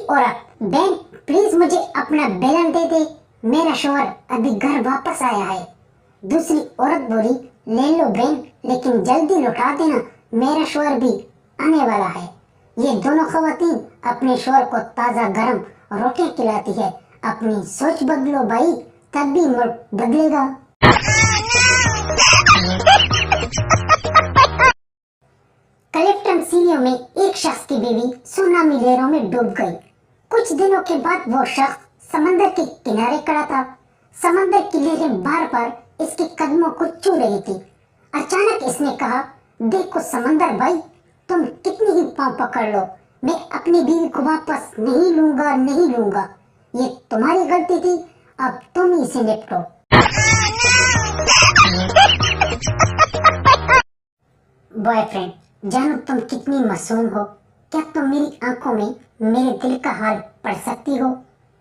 औरत, बहन प्लीज मुझे अपना बेलन दे दे, मेरा शौहर अभी घर वापस आया है। दूसरी औरत बोली, ले लो बहन, लेकिन जल्दी लौटा देना, मेरा शौहर भी आने वाला है। ये दोनों खवातीन अपने शौहर को ताज़ा गरम रोटियां खिलाती है। अपनी सोच बदलो भाई, तब भी मुल्क बदलेगा। क्लिफ्टन सीरियो में एक शख्स की बीवी सुनामी लहरों में डूब गई। कुछ दिनों के बाद वो शख्स समंदर के किनारे खड़ा था। समंदर की लहरें बार बार इसके कदमों को छू रही थी। अचानक इसने कहा, देखो समंदर भाई, तुम कितनी ही पांव पकड़ लो, मैं अपनी बीवी को वापस नहीं लूंगा। ये तुम्हारी गलती थी, अब तुम ही इसे निपटो। बॉयफ्रेंड, जानो तुम कितनी मासूम हो, क्या तुम मेरी आंखों में मेरे दिल का हाल पढ़ सकती हो?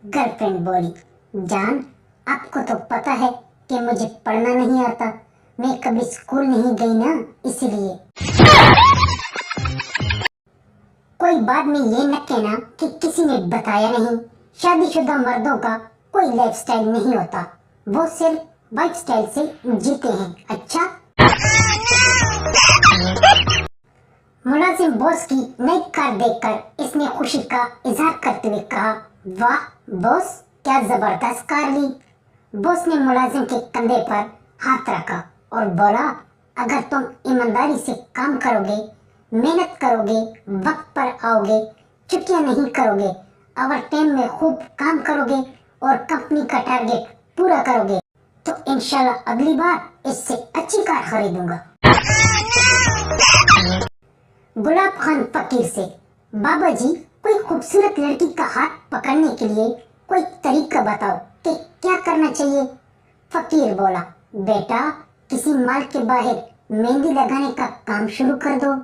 गर्लफ्रेंड बोली, जान आपको तो पता है कि मुझे पढ़ना नहीं आता, मैं कभी स्कूल नहीं गई ना, इसलिए। कोई बाद में ये न कहना कि किसी ने बताया नहीं। शादीशुदा मर्दों का कोई लाइफस्टाइल नहीं होता, वो सिर्फ वाइफ स्टाइल से जीते हैं। अच्छा, मुलाजिम बॉस की नई कार देखकर इसने खुशी का इजहार करते हुए कहा, वाह बॉस, क्या जबरदस्त कार ली। बॉस ने मुलाजिम के कंधे पर हाथ रखा और बोला, अगर तुम ईमानदारी से काम करोगे, मेहनत करोगे, वक्त पर आओगे, छुट्टियां नहीं करोगे, ओवर टाइम में खूब काम करोगे और कंपनी का टारगेट पूरा करोगे, तो इंशाल्लाह अगली बार इससे अच्छी कार खरीदूंगा। गुलाब खान फकीर से, बाबा जी कोई खूबसूरत लड़की का हाथ पकड़ने के लिए कोई तरीका बताओ कि क्या करना चाहिए। फकीर बोला, बेटा किसी माल के बाहर मेहंदी लगाने का काम शुरू कर दो।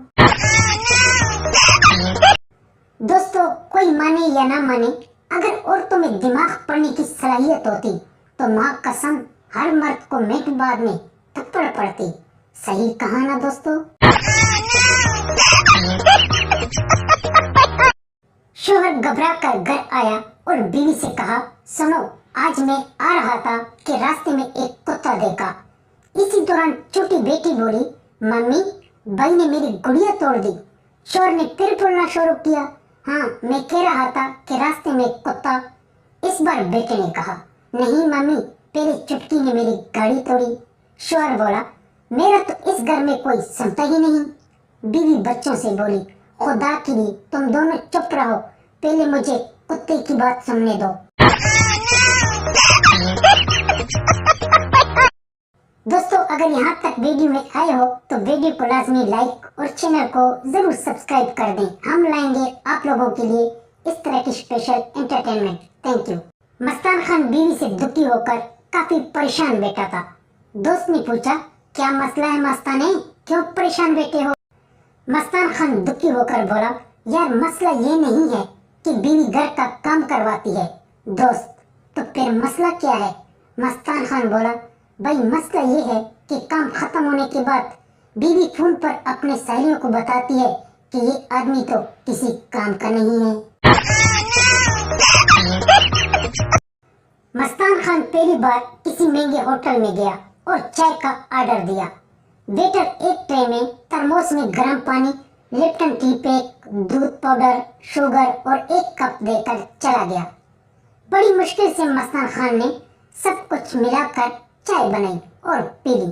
दोस्तों, कोई माने या ना माने, अगर औरतों में दिमाग पढ़ने की सलाहियत होती तो माँ कसम हर मर्द को मिनट बाद में थप्पड़ पड़ती। सही कहा ना दोस्तों? शौहर घबरा कर घर आया और बीवी से कहा, सुनो, आज मैं आ रहा था कि रास्ते में एक कुत्ता देखा। इसी दौरान छोटी बेटी बोली, मम्मी भाई ने मेरी गुड़िया तोड़ दी। शौहर ने फिर बोलना शुरू किया, हाँ मैं कह रहा था कि रास्ते में एक कुत्ता। इस बार बेटे ने कहा, नहीं मम्मी, पहले चुटकी ने मेरी गाड़ी तोड़ी। शौहर बोला, मेरा तो इस घर में कोई सुनता ही नहीं। बीवी बच्चों से बोली, खुदा के लिए तुम दोनों चुप रहो, पहले मुझे कुत्ते की बात सुनने दो। दोस्तों, अगर यहाँ तक वीडियो में आए हो तो वीडियो को लाजमी लाइक और चैनल को जरूर सब्सक्राइब कर दें। हम लाएंगे आप लोगों के लिए इस तरह की special entertainment. Thank you. Mastan Khan बीवी से दुखी होकर काफी परेशान बैठा था। दोस्त ने पूछा, क्या मसला है मस्ताने, क्यों परेशान बैठे हो? मस्तान खान दुखी होकर बोला, यार मसला ये नहीं है कि बीवी घर का काम करवाती है। दोस्त, तो फिर मसला क्या है? मस्तान खान बोला, भाई मसला ये है कि काम खत्म होने के बाद बीवी फोन पर अपने सहेलियों को बताती है कि ये आदमी तो किसी काम का नहीं है। मस्तान खान पहली बार किसी महंगे होटल में गया और चाय का ऑर्डर दिया। वेटर एक ट्रे में थर्मोस में गर्म पानी, लिप्टन टी पैक, दूध पाउडर, शुगर और एक कप देकर चला गया। बड़ी मुश्किल से मस्तान खान ने सब कुछ मिलाकर चाय बनाई और पी ली।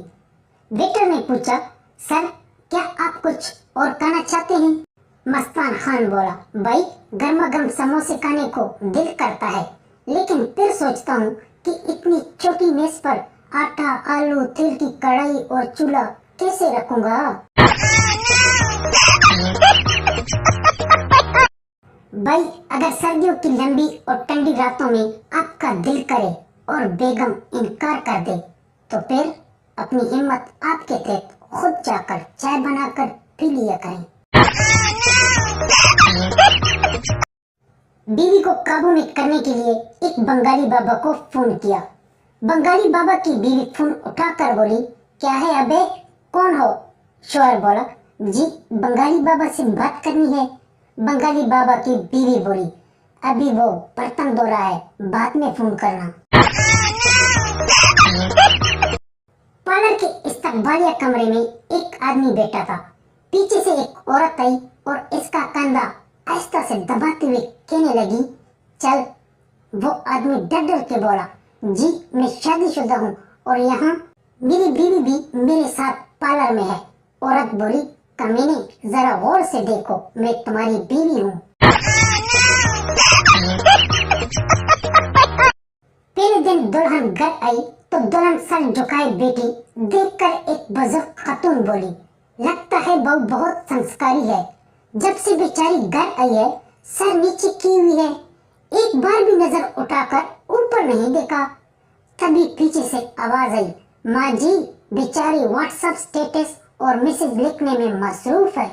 वेटर ने पूछा, सर क्या आप कुछ और खाना चाहते हैं? मस्तान खान बोला, भाई गर्मा गर्म समोसे खाने को दिल करता है, लेकिन फिर सोचता हूँ कि इतनी छोटी मेज पर आटा, आलू, तेल की कढ़ाई और चूल्हा कैसे रखूंगा। भाई अगर सर्दियों की लंबी और ठंडी रातों में आपका दिल करे और बेगम इनकार कर दे तो फिर अपनी हिम्मत आपके तहत खुद जाकर चाय बनाकर पी लिया करें। बीवी को काबू में करने के लिए एक बंगाली बाबा को फोन किया। बंगाली बाबा की बीवी फोन उठाकर बोली, क्या है अबे, कौन हो? शौहर बोला, जी बंगाली बाबा से बात करनी है। बंगाली बाबा की बीवी बोली, अभी वो बर्तन धो रहा है, बाद में फोन करना। पार्लर के इस्तकबालिया कमरे में एक आदमी बैठा था। पीछे से एक औरत आई और इसका कंधा आहिस्ता से दबाते हुए कहने लगी, चल। वो आदमी डर डर के बोला, जी मैं शादीशुदा हूँ और यहाँ मेरी बीवी भी मेरे साथ पार्लर में है। औरत बोली, कमीने जरा गौर से देखो, मैं तुम्हारी बीवी हूँ। पहले दिन दुल्हन घर आई तो दुल्हन सर झुकाए बैठी। देखकर एक बुजुर्ग खातून बोली, लगता है बहू बहुत संस्कारी है। जब से बेचारी घर आई है सर नीचे की हुई है, एक बार भी नजर उठाकर ऊपर नहीं देखा। तभी पीछे से आवाज आई, माँ जी बेचारी व्हाट्सएप स्टेटस और मैसेज लिखने में मसरूफ है।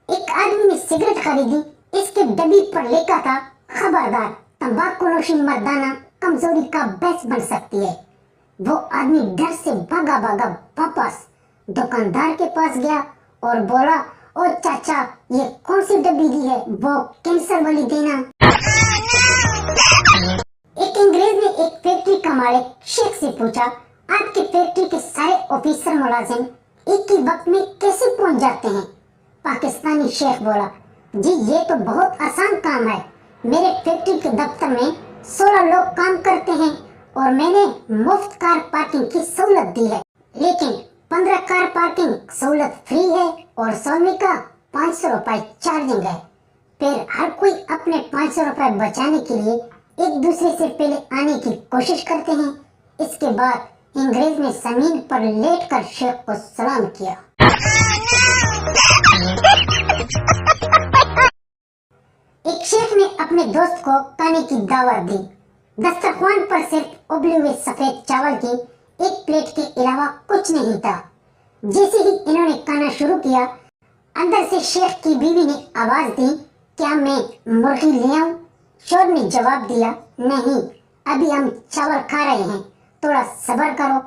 एक आदमी ने सिगरेट खरीदी, इसके डब्बी पर लिखा था, खबरदार तंबाकूनोशी मर्दाना कमजोरी का बैच बन सकती है। वो आदमी डर से भागा भागा वापस दुकानदार के पास गया और बोला, ओ चाचा ये कौन सी डब्बी दी है, वो कैंसर वाली देना। एक अंग्रेज ने एक फैक्ट्री का मालिक शेख से पूछा, आपके फैक्ट्री के सारे ऑफिसर मुलाजिम एक ही वक्त में कैसे पहुंच जाते हैं? पाकिस्तानी शेख बोला, जी ये तो बहुत आसान काम है। मेरे फैक्ट्री के दफ्तर में 16 लोग काम करते हैं और मैंने मुफ्त कार पार्किंग की सहूलत दी है, लेकिन 15 कार पार्किंग सहूलत फ्री है और 100 का 500 रुपए चार्जिंग है। फिर हर कोई अपने 500 रुपए बचाने के लिए एक दूसरे से पहले आने की कोशिश करते हैं। इसके बाद अंग्रेज ने जमीन पर लेटकर शेख को सलाम किया। एक शेख ने अपने दोस्त को खाने की दावत दी। दस्तरखान पर सिर्फ उबले हुए सफेद चावल की एक प्लेट के अलावा कुछ नहीं था। जैसे ही इन्होंने खाना शुरू किया, अंदर से शेख की बीवी ने आवाज दी, क्या मैं मुर्गी ले आऊं? शोर ने जवाब दिया, नहीं अभी हम चावल खा रहे हैं, थोड़ा सब्र करो।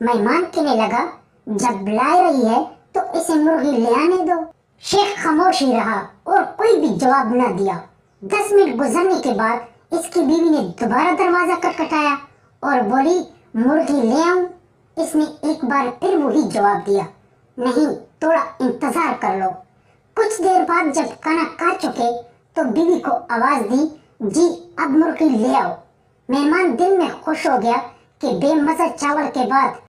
मेहमान कहने लगा, जब ला रही है तो इसे मुर्गी ले आने दो। शेख खामोश ही रहा और कोई भी जवाब न दिया। 10 मिनट गुजरने के बाद इसकी बीवी ने दोबारा दरवाजा खटखटाया और बोली, मुर्गी ले आऊं? इसने एक बार फिर वही जवाब दिया, नहीं थोड़ा इंतजार कर लो। कुछ देर बाद जब खाना खा चुके तो बीवी को आवाज दी, जी अब मुर्गी ले आओ। मेहमान दिल में खुश हो गया कि बेमज़ा चावल के बाद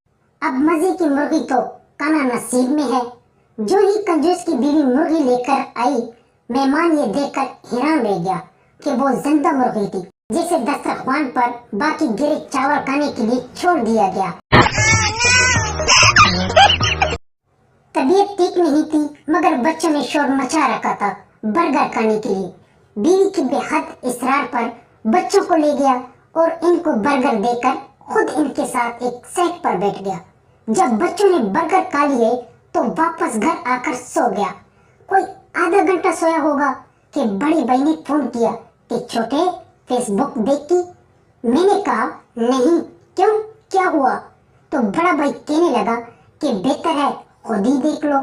अब मजे की मुर्गी तो खाना नसीब में है। जो ही कंजूस की बीवी मुर्गी लेकर आई, मेहमान ये देखकर हैरान रह गया कि वो जिंदा मुर्गी थी, जिसे दस्तरखान पर बाकी गिरे चावल खाने के लिए छोड़ दिया गया। तबीयत ठीक नहीं थी मगर बच्चों ने शोर मचा रखा था बर्गर खाने के लिए। बीवी की बेहद इसरार पर बच्चों को ले गया और इनको बर्गर देकर खुद इनके साथ एक सेट पर बैठ गया। जब बच्चों ने बर्गर खा लिए तो वापस घर आकर सो गया। कोई आधा घंटा सोया होगा कि बड़ी भाई ने फोन किया कि छोटे फेसबुक देखी? मैंने कहा नहीं, क्यों, क्या हुआ? तो बड़ा भाई कहने लगा कि बेहतर है खुद ही देख लो।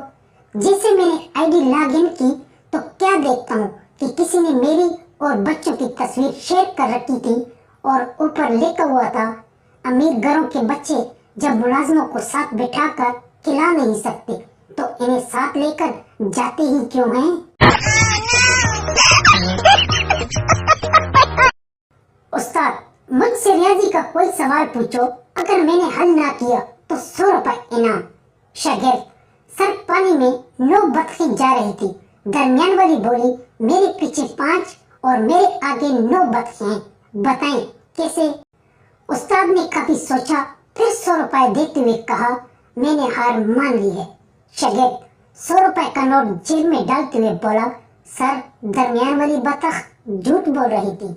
जैसे मैंने आईडी लॉगिन की तो क्या देखता हूँ कि किसी ने मेरी और बच्चों की तस्वीर शेयर कर रखी थी और ऊपर लिखा हुआ था, अमीर घरों के बच्चे जब मुलाजिमों को साथ बिठाकर खिला नहीं सकते तो इन्हें साथ लेकर जाते ही क्यों हैं? उस्ताद, मुझसे रियाजी का कोई सवाल पूछो, अगर मैंने हल ना किया तो 100 रुपए इनाम। शागिर्द, सर पानी में 9 बतखें जा रही थी। दरमियान वाली बोली, मेरे पीछे 5 और मेरे आगे 9 बतखें हैं, बताएं कैसे? उस्ताद ने काफी सोचा, फिर 100 रुपए देते हुए कहा, मैंने हार मान ली है। शागिर्द 100 रुपए का नोट जेब में डालते हुए बोला, सर दरमियान वाली बतख झूठ बोल रही थी।